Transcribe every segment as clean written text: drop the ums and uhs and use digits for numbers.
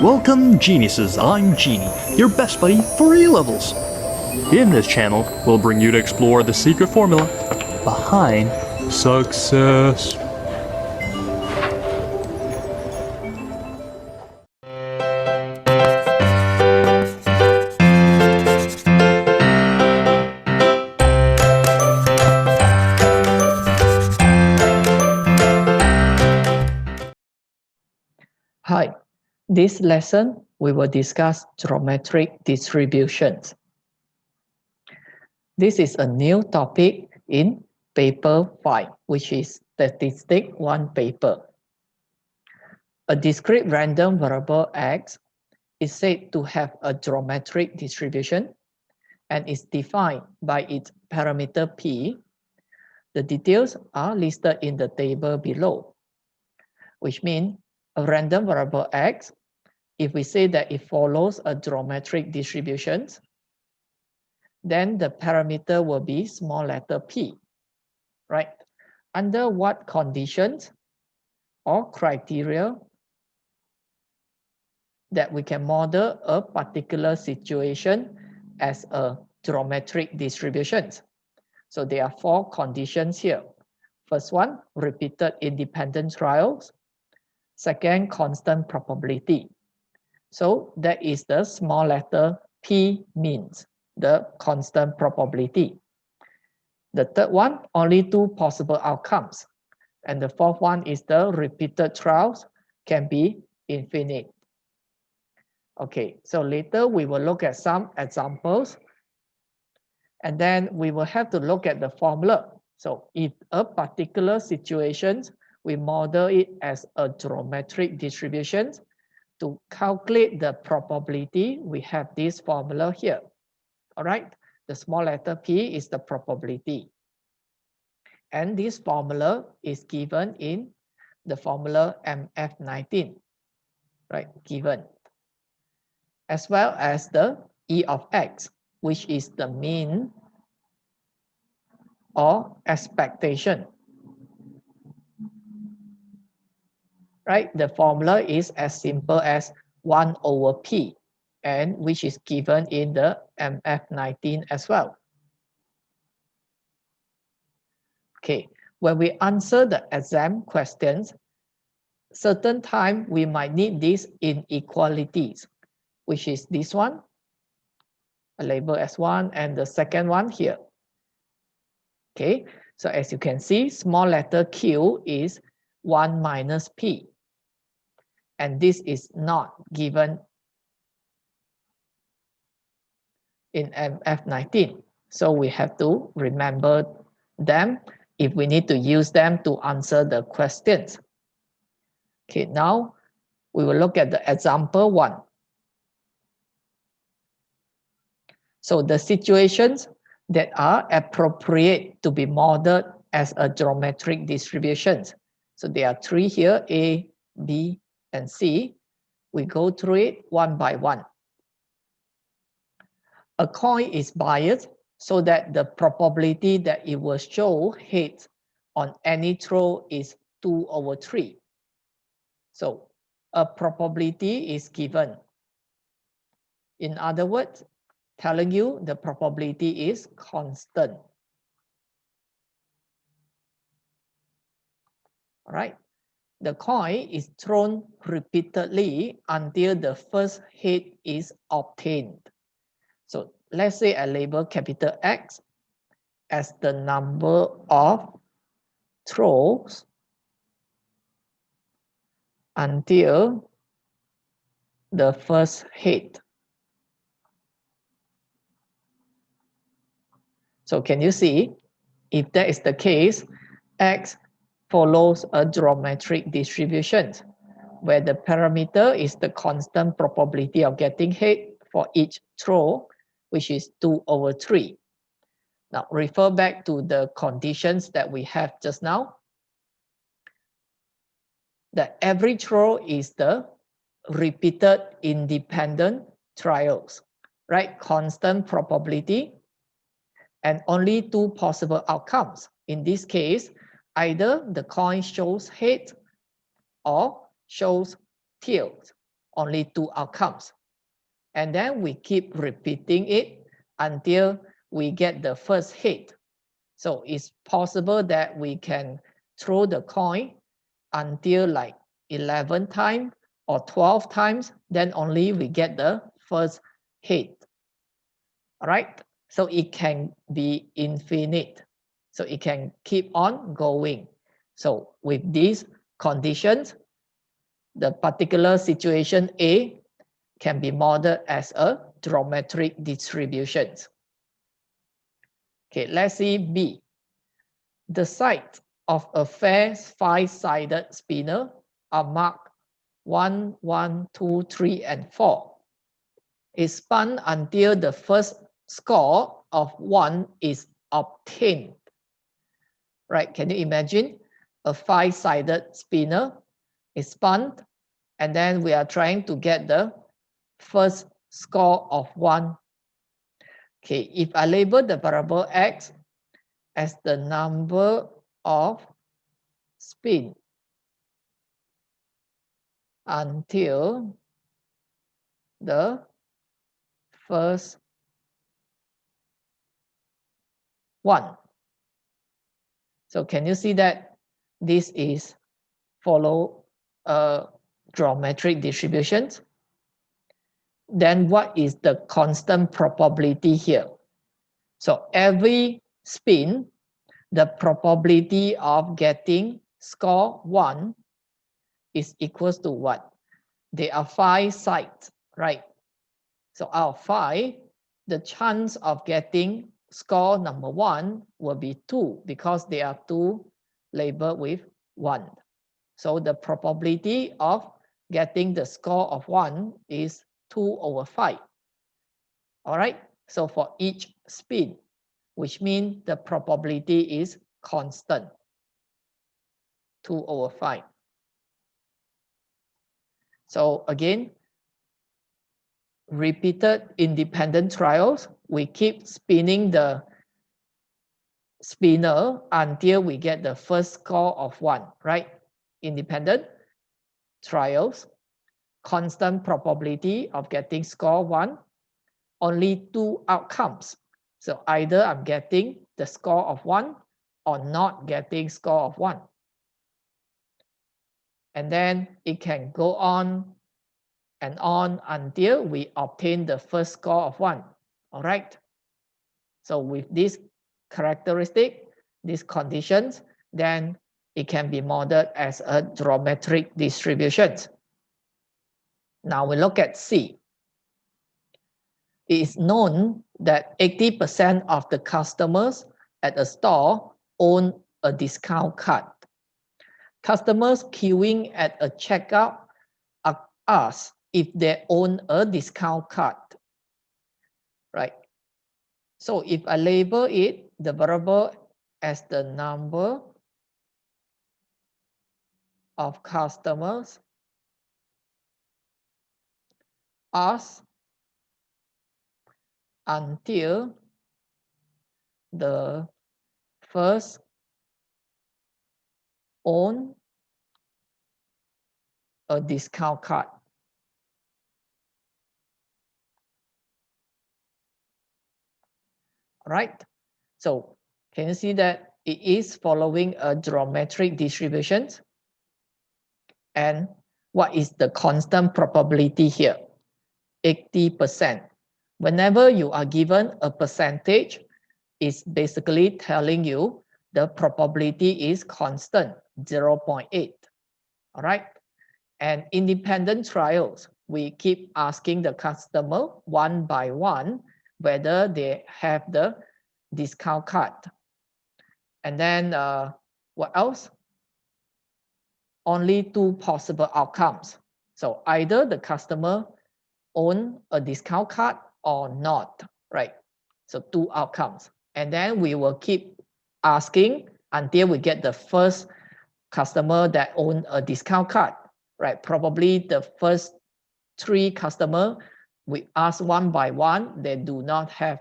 Welcome geniuses, I'm Genie, your best buddy for A-levels. In this channel, we'll bring you to explore the secret formula behind success. Hi, this lesson we will discuss geometric distributions. This is a new topic in paper 5, which is Statistics 1 paper. A discrete random variable x is said to have a geometric distribution and is defined by its parameter p. The details are listed in the table below, which means a random variable x, if we say that it follows a geometric distribution, then the parameter will be small letter p, right? Under what conditions or criteria that we can model a particular situation as a geometric distribution? So there are 4 conditions here. First one, repeated independent trials. Second, constant probability. So that is the small letter p means the constant probability. The third one, only 2 possible outcomes. And the fourth one is the repeated trials can be infinite. Okay, so later we will look at some examples. And then we will have to look at the formula. So if a particular situation, we model it as a geometric distribution. To calculate the probability, we have this formula here. All right, the small letter p is the probability. And this formula is given in the formula MF19, right, given. As well as the E of x, which is the mean or expectation. Right, the formula is as simple as 1 over p, and which is given in the MF19 as well. Okay, when we answer the exam questions, certain time we might need these inequalities, which is this one, a label as 1, and the second one here. Okay, so as you can see, small letter q is 1 minus p. And this is not given in MF19. So we have to remember them if we need to use them to answer the questions. Okay, now we will look at the example 1. So the situations that are appropriate to be modeled as a geometric distribution. So there are 3 here, A, B, and C. We go through it one by one. A coin is biased so that the probability that it will show heads on any throw is 2 over 3. So a probability is given. In other words, telling you the probability is constant. All right. The coin is thrown repeatedly until the first head is obtained. So let's say I label capital X as the number of throws until the first head. So can you see, if that is the case, X follows a geometric distribution where the parameter is the constant probability of getting head for each throw, which is 2 over 3. Now refer back to the conditions that we have just now. That every throw is the repeated independent trials, right? Constant probability and only 2 possible outcomes. In this case, either the coin shows head or shows tails only 2 outcomes. And then we keep repeating it until we get the first hit. So it's possible that we can throw the coin until like 11 times or 12 times, then only we get the first hit. All right, so it can be infinite. So it can keep on going. So with these conditions, the particular situation A can be modeled as a geometric distribution. Okay, let's see B. The sides of a fair 5-sided spinner are marked 1, 1, 2, 3, and 4. It's spun until the first score of 1 is obtained. Right? Can you imagine a 5-sided spinner is spun, and then we are trying to get the first score of 1. Okay, if I label the variable x as the number of spin until the first 1. So can you see that this is follow a geometric distribution? Then what is the constant probability here? So every spin, the probability of getting score 1 is equals to what? There are 5 sides, right? So out of 5, the chance of getting score number 1 will be 2 because there are 2 labeled with 1. So the probability of getting the score of 1 is 2/5. All right, so for each spin, which means the probability is constant, 2/5. So again, repeated independent trials, we keep spinning the spinner until we get the first score of 1, right? Independent trials, constant probability of getting score 1, only 2 outcomes. So either I'm getting the score of 1 or not getting score of 1. And then it can go on and on until we obtain the first score of 1. All right. So with this characteristic, these conditions, then it can be modeled as a geometric distribution. Now we look at C. It is known that 80% of the customers at a store own a discount card. Customers queuing at a checkout are asked if they own a discount card, right? So if I label it, the variable as the number of customers asked until the first own a discount card. Right? So can you see that it is following a geometric distribution? And what is the constant probability here? 80%. Whenever you are given a percentage, it's basically telling you the probability is constant, 0.8. All right. And independent trials, we keep asking the customer one by one whether they have the discount card. And then what else? Only 2 possible outcomes. So either the customer own a discount card or not, right? So 2 outcomes. And then we will keep asking until we get the first customer that own a discount card, right? Probably the first 3 customers, we ask one by one, they do not have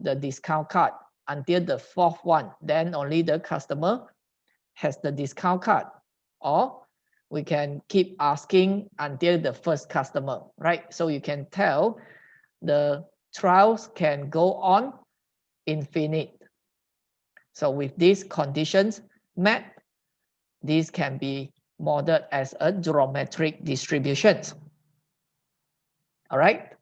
the discount card. Until the 4th one, then only the customer has the discount card. Or we can keep asking until the first customer, right? So you can tell the trials can go on infinite. So with these conditions met, these can be modeled as a geometric distributions. All right.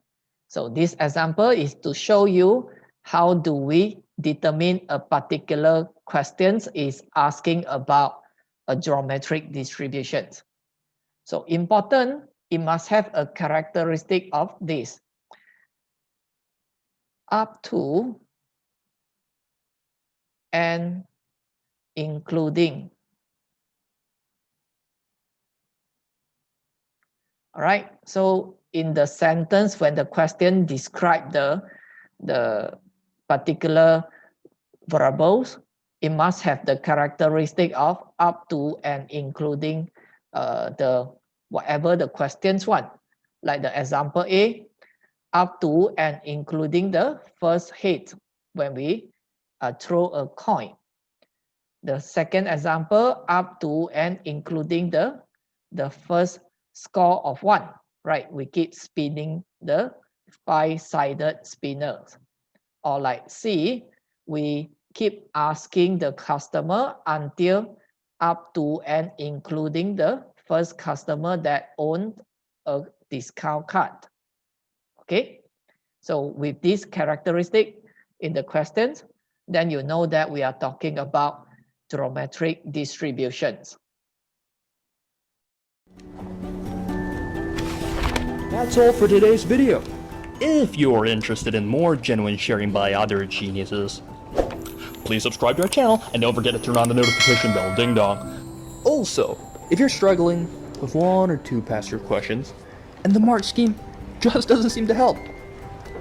So this example is to show you how do we determine a particular question is asking about a geometric distribution. So important, it must have a characteristic of this. Up to and including. All right. So in the sentence, when the question describes the particular variables, it must have the characteristic of up to and including the whatever the questions want. Like the example A, up to and including the first hit when we throw a coin. The second example, up to and including the first score of 1, right? We keep spinning the 5-sided spinners. Or like C, we keep asking the customer until up to and including the first customer that owned a discount card. Okay, so with this characteristic in the questions, then you know that we are talking about geometric distributions. That's all for today's video. If you're interested in more genuine sharing by other geniuses, please subscribe to our channel and don't forget to turn on the notification bell, ding dong. Also, if you're struggling with 1 or 2 past year questions and the mark scheme just doesn't seem to help,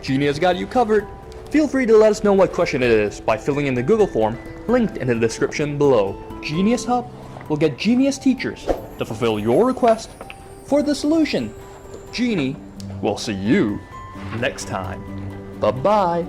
Genie has got you covered. Feel free to let us know what question it is by filling in the Google form linked in the description below. GenieUs Hub will get genius teachers to fulfill your request for the solution. Genie will see you next time. Bye-bye.